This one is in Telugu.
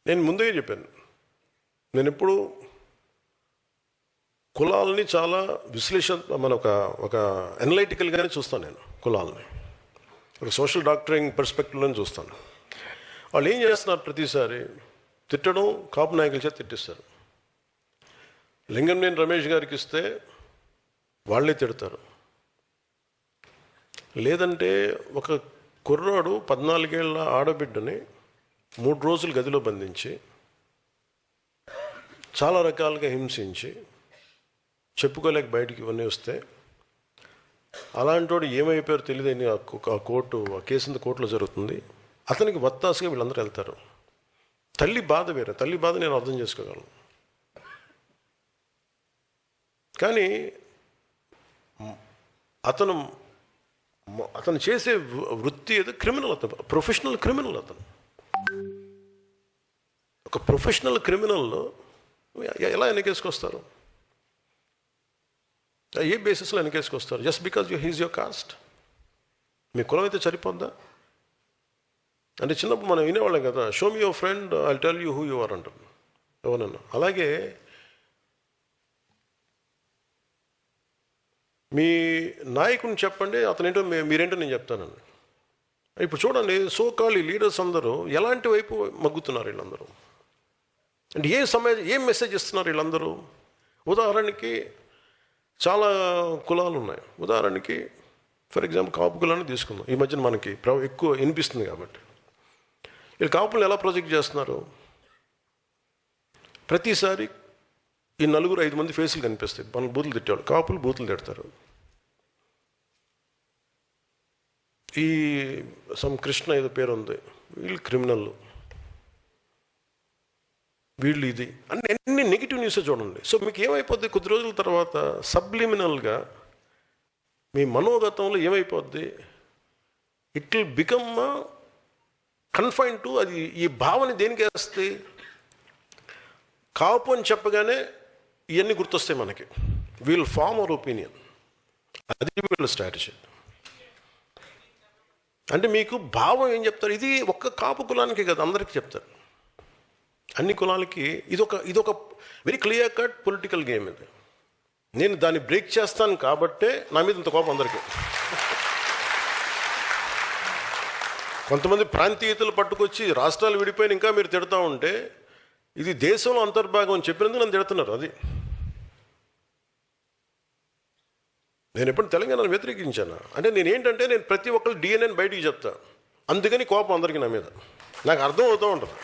నేను ముందే చెప్పాను, నేను ఎప్పుడు కులాలని చాలా మన ఒక అనలైటికల్గానే చూస్తాను. నేను కులాలని ఒక సోషల్ డాక్టరింగ్ పర్స్పెక్టివ్లోనే చూస్తాను. వాళ్ళు ఏం చేస్తున్నారు, ప్రతిసారి తిట్టడం, కాపు నాయకుల చేత తిట్టిస్తారు. లింగంనేని రమేష్ గారికి ఇస్తే వాళ్ళే తిడతారు. లేదంటే ఒక కుర్రాడు 14 ఏళ్ల ఆడబిడ్డని 3 రోజులు గదిలో బంధించి చాలా రకాలుగా హింసించి చెప్పుకోలేక బయటికి ఇవన్నీ వస్తే అలాంటి వాడు ఏమైపోయారో తెలియదని ఆ కేసు కోర్టులో జరుగుతుంది. అతనికి వత్తాసుగా వీళ్ళందరూ వెళ్తారు. తల్లి బాధ వేరే, తల్లి బాధ నేను అర్థం చేసుకోగలను. కానీ అతను చేసే వృత్తి ఏదో క్రిమినల్, అతను ప్రొఫెషనల్ క్రిమినల్. అతను ఒక ప్రొఫెషనల్ క్రిమినల్లో ఎలా వెనకేసుకొస్తారు? ఏ బేసిస్లో వెనకేసుకొస్తారు? Just because he's your caste. మీ కులం అయితే సరిపోద్దా? అంటే చిన్నప్పుడు మనం వినేవాళ్ళం కదా, show me your friend, I tell you who you are అంటారు ఎవరన్నా. అలాగే మీ నాయకుని చెప్పండి, అతనేంటో మీరేంటో నేను చెప్తానండి. ఇప్పుడు చూడండి, సోకాల్ లీడర్స్ అందరూ ఎలాంటి వైపు మగ్గుతున్నారు వీళ్ళందరూ. అంటే ఏం మెసేజ్ ఇస్తున్నారు వీళ్ళందరూ? ఉదాహరణకి చాలా కులాలు ఉన్నాయి. ఉదాహరణకి ఫర్ ఎగ్జాంపుల్ కాపు కులాన్ని తీసుకుందాం. ఈ మధ్యన మనకి ఎక్కువ వినిపిస్తుంది కాబట్టి. వీళ్ళు కాపులను ఎలా ప్రొజెక్ట్ చేస్తున్నారు? ప్రతిసారి ఈ 4-5 మంది ఫేసులు కనిపిస్తాయి. మన బూతులు తిట్టేవాళ్ళు, కాపులు బూతులు తిడతారు. ఈ కృష్ణ ఏదో పేరు ఉంది, వీళ్ళు క్రిమినల్, వీళ్ళు ఇది అన్ని నెగిటివ్ న్యూస్ చూడండి. సో మీకు ఏమైపోద్ది, కొద్ది రోజుల తర్వాత సబ్లిమినల్గా మీ మనోగతంలో ఏమైపోద్ది, it will become confine to అది. ఈ భావన దేనికి వేస్తే, కాపు అని చెప్పగానే ఇవన్నీ గుర్తొస్తాయి మనకి. We'll form our opinion. అది వీళ్ళ స్ట్రాటజీ. అంటే మీకు భావం ఏం చెప్తారు? ఇది ఒక్క కాపు కులానికి కదా, అందరికీ చెప్తారు. అన్ని కులాలకి ఇదొక very clear cut political game. ఇది నేను దాన్ని బ్రేక్ చేస్తాను కాబట్టే నా మీద ఇంత కోపం అందరికీ. కొంతమంది ప్రాంతీయతలు పట్టుకొచ్చి రాష్ట్రాలు విడిపోయిన ఇంకా మీరు తిడతా ఉంటే, ఇది దేశంలో అంతర్భాగం అని చెప్పినందుకు నన్ను తిడుతున్నారు. అది నేను ఎప్పుడు తెలంగాణను వ్యతిరేకించాను అంటే నేను ప్రతి ఒక్కరు డిఎన్ఏని బయటికి చెప్తా. అందుకని కోపం అందరికీ నా మీద. నాకు అర్థం అవుతూ ఉంటుంది.